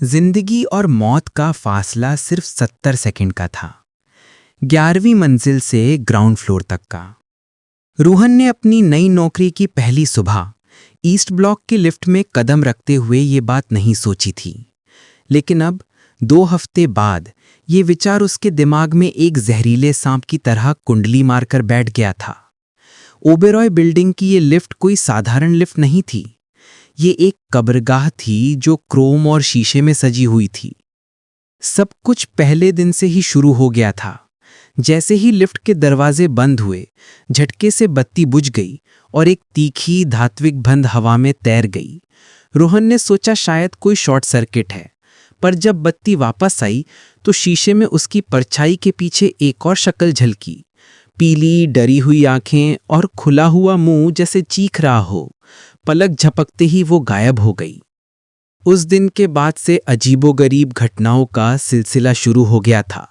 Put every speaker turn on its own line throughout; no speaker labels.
जिंदगी और मौत का फासला सिर्फ 70 सेकंड का था। 11वीं मंजिल से ग्राउंड फ्लोर तक का। रोहन ने अपनी नई नौकरी की पहली सुबह ईस्ट ब्लॉक के लिफ्ट में कदम रखते हुए ये बात नहीं सोची थी, लेकिन अब 2 हफ्ते बाद ये विचार उसके दिमाग में एक जहरीले सांप की तरह कुंडली मारकर बैठ गया था। ओबेरॉय बिल्डिंग की ये लिफ्ट कोई साधारण लिफ्ट नहीं थी। ये एक कब्रगाह थी जो क्रोम और शीशे में सजी हुई थी। सब कुछ पहले दिन से ही शुरू हो गया था। जैसे ही लिफ्ट के दरवाजे बंद हुए, झटके से बत्ती बुझ गई और एक तीखी धात्विक बंद हवा में तैर गई। रोहन ने सोचा शायद कोई शॉर्ट सर्किट है, पर जब बत्ती वापस आई तो शीशे में उसकी परछाई के पीछे एक और शक्ल झलकी। पीली डरी हुई आंखें और खुला हुआ मुंह जैसे चीख रहा हो। पलक झपकते ही वो गायब हो गई। उस दिन के बाद से अजीबोगरीब घटनाओं का सिलसिला शुरू हो गया था।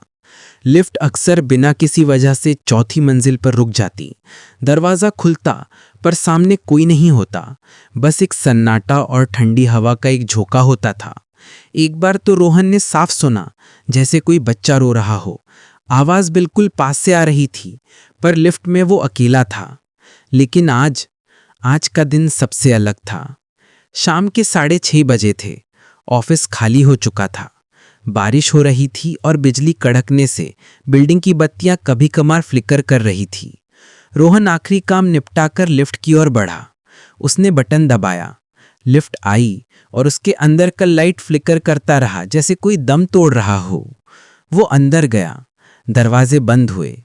लिफ्ट अक्सर बिना किसी वजह से चौथी मंजिल पर रुक जाती। दरवाज़ा खुलता पर सामने कोई नहीं होता, बस एक सन्नाटा और ठंडी हवा का एक झोंका होता था। एक बार तो रोहन ने साफ सुना, जैसे कोई बच्चा रो रहा हो। आवाज़ बिल्कुल पास से आ रही थी, पर लिफ्ट में वो अकेला था। लेकिन आज का दिन सबसे अलग था। शाम के 6:30 बजे थे। ऑफिस खाली हो चुका था। बारिश हो रही थी और बिजली कड़कने से बिल्डिंग की बत्तियां कभी कभार फ्लिकर कर रही थी। रोहन आखिरी काम निपटाकर लिफ्ट की ओर बढ़ा। उसने बटन दबाया। लिफ्ट आई और उसके अंदर का लाइट फ्लिकर करता रहा, जैसे कोई दम तोड़ रहा हो। वो अंदर गया। दरवाजे बंद हुए।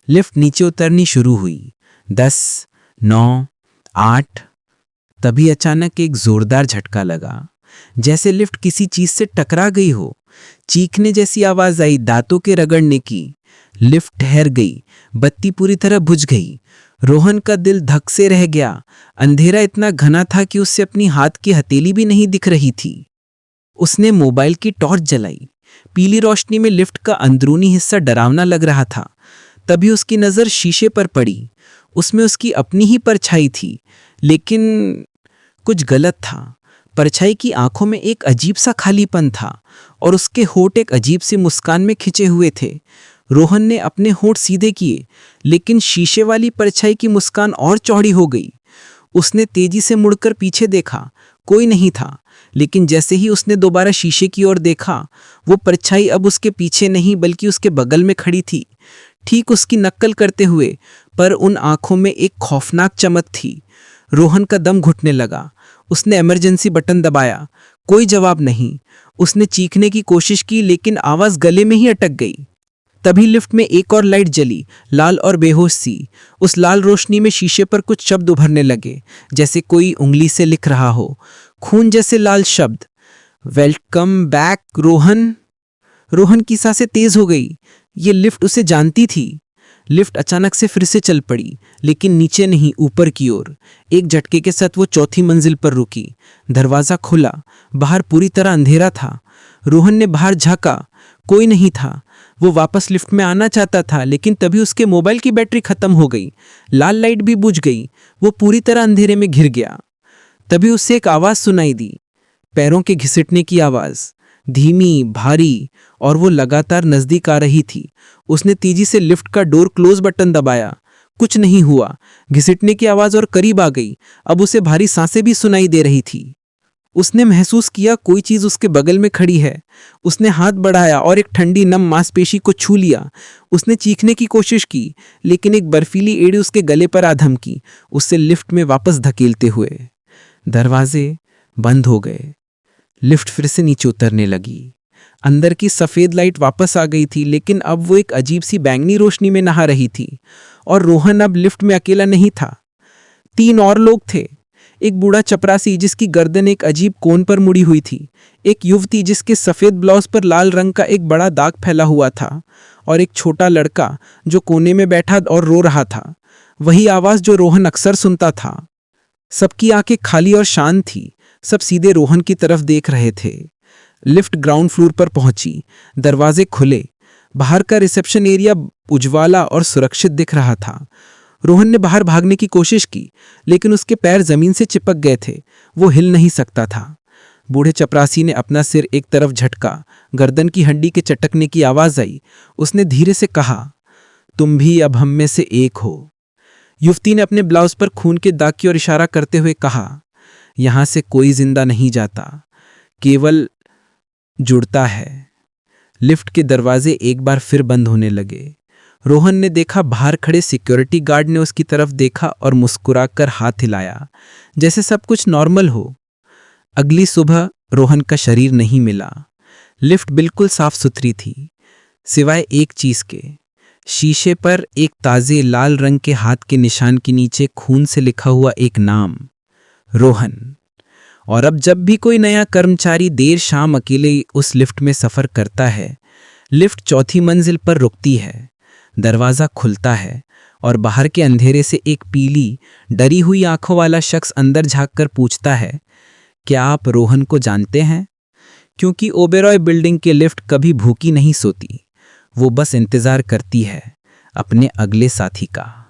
लिफ्ट नीचे उतरनी शुरू हुई। 10, 9, 8। तभी अचानक एक जोरदार झटका लगा, जैसे लिफ्ट किसी चीज से टकरा गई हो। चीखने जैसी आवाज आई, दांतों के रगड़ने की। लिफ्ट ठहर गई। बत्ती पूरी तरह बुझ गई। रोहन का दिल धक से रह गया। अंधेरा इतना घना था कि उससे अपनी हाथ की हथेली भी नहीं दिख रही थी। उसने मोबाइल की टॉर्च जलाई। पीली रोशनी में लिफ्ट का अंदरूनी हिस्सा डरावना लग रहा था। तभी उसकी नज़र शीशे पर पड़ी। उसमें उसकी अपनी ही परछाई थी, लेकिन कुछ गलत था। परछाई की आंखों में एक अजीब सा खालीपन था और उसके होंठ एक अजीब सी मुस्कान में खिंचे हुए थे। रोहन ने अपने होंठ सीधे किए, लेकिन शीशे वाली परछाई की मुस्कान और चौड़ी हो गई। उसने तेजी से मुड़कर पीछे देखा। कोई नहीं था, लेकिन जैसे ही उसने दोबारा शीशे की ओर देखा, वो परछाई अब उसके पीछे नहीं बल्कि उसके बगल में खड़ी थी, ठीक उसकी नक्ल करते हुए, पर उन आंखों में एक खौफनाक चमक थी। रोहन का दम घुटने लगा। उसने इमरजेंसी बटन दबाया। कोई जवाब नहीं। उसने चीखने की कोशिश की, लेकिन आवाज़ गले में ही अटक गई। तभी लिफ्ट में एक और लाइट जली, लाल और बेहोश सी। उस लाल रोशनी में शीशे पर कुछ शब्द उभरने लगे, जैसे कोई उंगली से लिख रहा हो। खून जैसे लाल शब्द। Welcome back Rohan. रोहन की सांसें तेज हो गई। ये लिफ्ट उसे जानती थी। लिफ्ट अचानक से फिर से चल पड़ी, लेकिन नीचे नहीं, ऊपर की ओर। एक झटके के साथ वो चौथी मंजिल पर रुकी। दरवाज़ा खुला। बाहर पूरी तरह अंधेरा था। रोहन ने बाहर झांका। कोई नहीं था। वो वापस लिफ्ट में आना चाहता था, लेकिन तभी उसके मोबाइल की बैटरी खत्म हो गई। लाल लाइट भी बुझ गई। वो पूरी तरह अंधेरे में घिर गया। तभी उससे एक आवाज़ सुनाई दी, पैरों के घिसटने की आवाज़, धीमी, भारी, और वो लगातार नज़दीक आ रही थी। उसने तेजी से लिफ्ट का डोर क्लोज बटन दबाया। कुछ नहीं हुआ। घिसटने की आवाज़ और करीब आ गई। अब उसे भारी सांसें भी सुनाई दे रही थी। उसने महसूस किया कोई चीज़ उसके बगल में खड़ी है। उसने हाथ बढ़ाया और एक ठंडी नम मांसपेशी को छू लिया। उसने चीखने की कोशिश की, लेकिन एक बर्फीली एड़ी उसके गले पर आ धमकी, उससे लिफ्ट में वापस धकेलते हुए। दरवाजे बंद हो गए। लिफ्ट फिर से नीचे उतरने लगी। अंदर की सफ़ेद लाइट वापस आ गई थी, लेकिन अब वो एक अजीब सी बैंगनी रोशनी में नहा रही थी। और रोहन अब लिफ्ट में अकेला नहीं था। 3 और लोग थे। एक बूढ़ा चपरासी जिसकी गर्दन एक अजीब कोण पर मुड़ी हुई थी, एक युवती जिसके सफ़ेद ब्लाउज पर लाल रंग का एक बड़ा दाग फैला हुआ था, और एक छोटा लड़का जो कोने में बैठा और रो रहा था। वही आवाज़ जो रोहन अक्सर सुनता था। सबकी आंखें खाली और शांत थी। सब सीधे रोहन की तरफ देख रहे थे। लिफ्ट ग्राउंड फ्लोर पर पहुंची। दरवाजे खुले। बाहर का रिसेप्शन एरिया उज्ज्वला और सुरक्षित दिख रहा था। रोहन ने बाहर भागने की कोशिश की, लेकिन उसके पैर जमीन से चिपक गए थे। वो हिल नहीं सकता था। बूढ़े चपरासी ने अपना सिर एक तरफ झटका, गर्दन की हड्डी के चटकने की आवाज आई। उसने धीरे से कहा, तुम भी अब हम में से एक हो। युवती ने अपने ब्लाउज पर खून के दाग की ओर इशारा करते हुए कहा, यहां से कोई जिंदा नहीं जाता, केवल जुड़ता है। लिफ्ट के दरवाजे एक बार फिर बंद होने लगे। रोहन ने देखा बाहर खड़े सिक्योरिटी गार्ड ने उसकी तरफ देखा और मुस्कुराकर हाथ हिलाया, जैसे सब कुछ नॉर्मल हो। अगली सुबह रोहन का शरीर नहीं मिला। लिफ्ट बिल्कुल साफ सुथरी थी, सिवाय एक चीज के। शीशे पर एक ताजे लाल रंग के हाथ के निशान के नीचे खून से लिखा हुआ एक नाम, रोहन। और अब जब भी कोई नया कर्मचारी देर शाम अकेले उस लिफ्ट में सफर करता है, लिफ्ट चौथी मंजिल पर रुकती है, दरवाजा खुलता है और बाहर के अंधेरे से एक पीली, डरी हुई आंखों वाला शख्स अंदर झांककर पूछता है, क्या आप रोहन को जानते हैं? क्योंकि ओबेरॉय बिल्डिंग के लिफ्ट कभी भूखी नहीं सोती, वो बस इंतजार करती है अपने अगले साथी का।